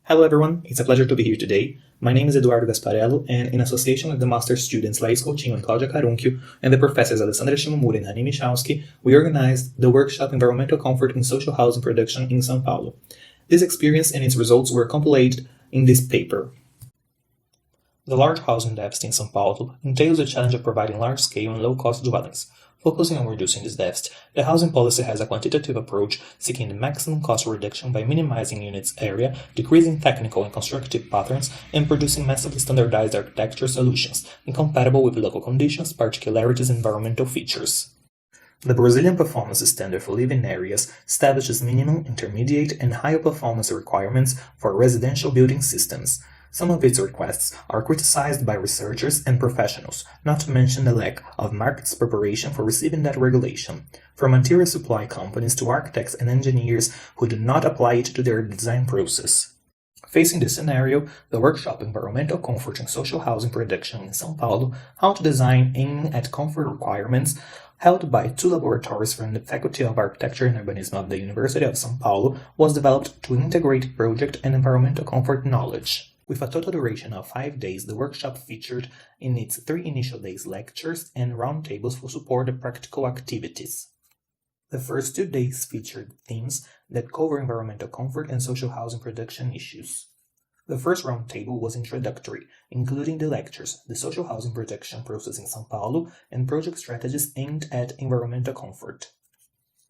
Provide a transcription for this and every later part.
Hello everyone, it's a pleasure to be here today. My name is Eduardo Gasparelo, and in association with the master students Laís Coutinho and Cláudia Carunchio, and the professors Alessandra Shimomura and Hani Michalski, we organized the workshop Environmental Comfort in Social Housing Production in São Paulo. This experience and its results were compiled in this paper. The large housing deficit in São Paulo entails the challenge of providing large-scale and low-cost dwellings. Focusing on reducing this deficit, the housing policy has a quantitative approach seeking the maximum cost reduction by minimizing units area, decreasing technical and constructive patterns, and producing massively standardized architecture solutions, incompatible with local conditions, particularities, and environmental features. The Brazilian Performance Standard for Living Areas establishes minimum, intermediate, and higher performance requirements for residential building systems. Some of its requests are criticized by researchers and professionals, not to mention the lack of markets preparation for receiving that regulation, from material supply companies to architects and engineers who do not apply it to their design process. Facing this scenario, the workshop Environmental Comfort in Social Housing Production in São Paulo, How to Design Aiming at Comfort Requirements, held by two laboratories from the Faculty of Architecture and Urbanism of the University of São Paulo, was developed to integrate project and environmental comfort knowledge. With a total duration of 5 days, the workshop featured in its 3 initial days lectures and roundtables for support of practical activities. The first 2 days featured themes that cover environmental comfort and social housing production issues. The first roundtable was introductory, including the lectures, the social housing production process in São Paulo, and project strategies aimed at environmental comfort.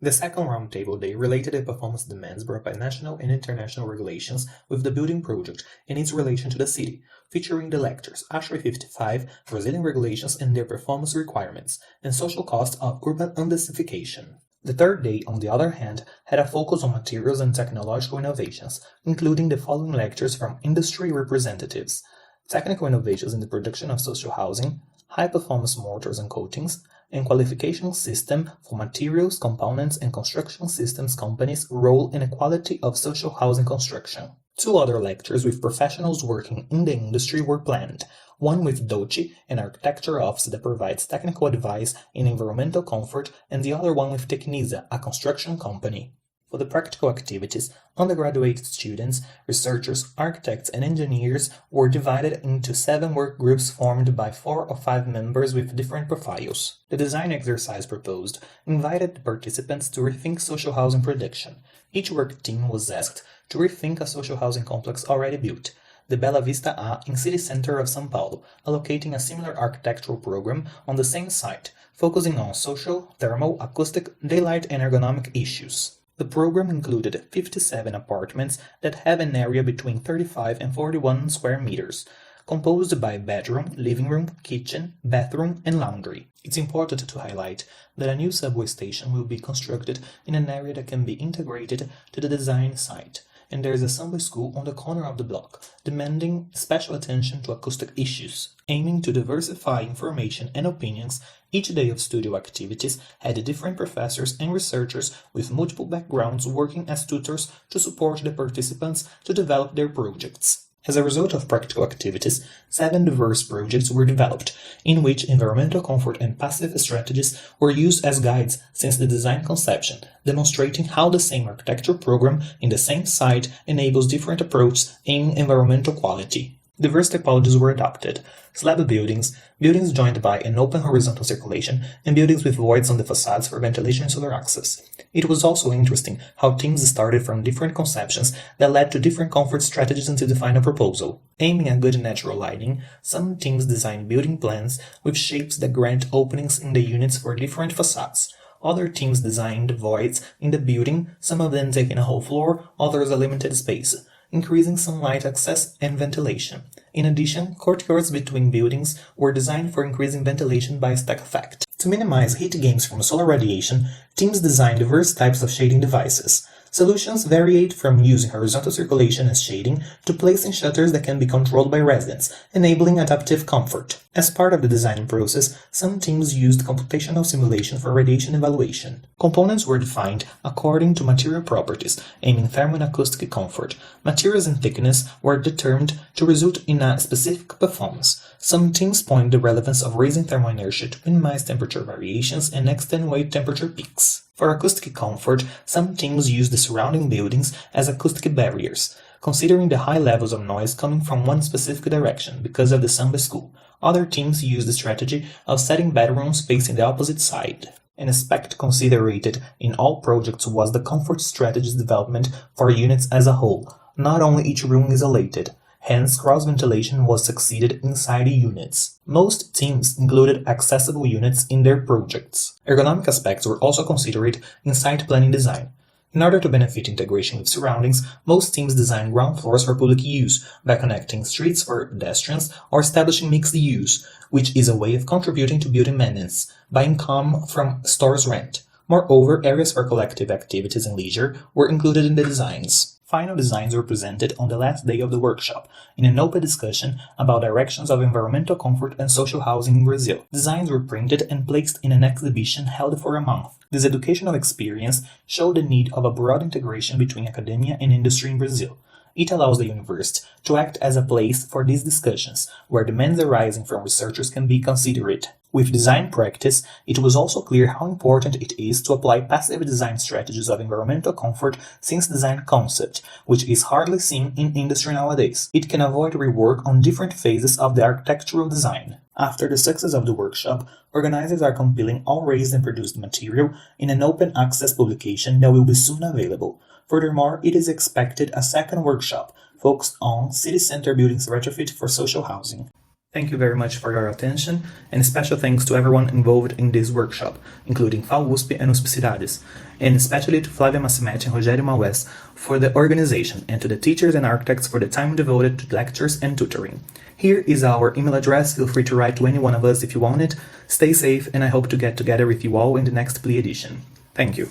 The second roundtable day related to performance demands brought by national and international regulations with the building project and its relation to the city, featuring the lectures ASHRAE 55, Brazilian regulations and their performance requirements, and social cost of urban undensification. The third day, on the other hand, had a focus on materials and technological innovations, including the following lectures from industry representatives: technical innovations in the production of social housing, high-performance mortars and coatings, and qualification system for materials, components, and construction systems companies' role in the quality of social housing construction. 2 other lectures with professionals working in the industry were planned, one with Dolce, an architecture office that provides technical advice in environmental comfort, and the other one with Tecnisa, a construction company. For the practical activities, undergraduate students, researchers, architects, and engineers were divided into 7 work groups formed by 4 or 5 members with different profiles. The design exercise proposed invited the participants to rethink social housing production. Each work team was asked to rethink a social housing complex already built, the Bela Vista A in city center of São Paulo, allocating a similar architectural program on the same site, focusing on social, thermal, acoustic, daylight, and ergonomic issues. The program included 57 apartments that have an area between 35 and 41 square meters, composed by bedroom, living room, kitchen, bathroom, and laundry. It's important to highlight that a new subway station will be constructed in an area that can be integrated to the design site, and there is a Sunday school on the corner of the block, demanding special attention to acoustic issues. Aiming to diversify information and opinions, each day of studio activities had different professors and researchers with multiple backgrounds working as tutors to support the participants to develop their projects. As a result of practical activities, 7 diverse projects were developed, in which environmental comfort and passive strategies were used as guides since the design conception, demonstrating how the same architecture program in the same site enables different approaches in environmental quality. Diverse typologies were adopted: slab buildings, buildings joined by an open horizontal circulation, and buildings with voids on the facades for ventilation and solar access. It was also interesting how teams started from different conceptions that led to different comfort strategies until the final proposal. Aiming at good natural lighting, some teams designed building plans with shapes that grant openings in the units for different facades. Other teams designed voids in the building, some of them taking a whole floor, others a limited space, increasing sunlight access and ventilation. In addition, courtyards between buildings were designed for increasing ventilation by stack effect. To minimize heat gains from solar radiation, teams designed diverse types of shading devices. Solutions varied from using horizontal circulation as shading to placing shutters that can be controlled by residents, enabling adaptive comfort. As part of the design process, some teams used computational simulation for radiation evaluation. Components were defined according to material properties, aiming thermal and acoustic comfort. Materials and thickness were determined to result in a specific performance. Some teams point the relevance of raising thermal inertia to minimize temperature variations and extenuate temperature peaks. For acoustic comfort, some teams use the surrounding buildings as acoustic barriers. considering the high levels of noise coming from one specific direction because of the Samba school. Other teams used the strategy of setting bedrooms facing the opposite side. An aspect considered in all projects was the comfort strategies development for units as a whole. Not only each room isolated, hence cross-ventilation was succeeded inside the units. Most teams included accessible units in their projects. Ergonomic aspects were also considered in site planning design. In order to benefit integration with surroundings, most teams designed ground floors for public use by connecting streets for pedestrians or establishing mixed use, which is a way of contributing to building maintenance by income from stores rent. Moreover, areas for collective activities and leisure were included in the designs. Final designs were presented on the last day of the workshop, in an open discussion about directions of environmental comfort and social housing in Brazil. Designs were printed and placed in an exhibition held for a month. This educational experience showed the need of a broad integration between academia and industry in Brazil. It allows the university to act as a place for these discussions, where demands arising from researchers can be considered. With design practice, it was also clear how important it is to apply passive design strategies of environmental comfort since design concept, which is hardly seen in industry nowadays. It can avoid rework on different phases of the architectural design. After the success of the workshop, organizers are compiling all raised and produced material in an open access publication that will be soon available. Furthermore, it is expected a second workshop focused on city center buildings retrofit for social housing. Thank you very much for your attention, and special thanks to everyone involved in this workshop, including FAUSP and USP, and especially to Flávia Massimetti and Rogério Maués for the organization, and to the teachers and architects for the time devoted to lectures and tutoring. Here is our email address. Feel free to write to any one of us if you want it. Stay safe, and I hope to get together with you all in the next PLE edition. Thank you.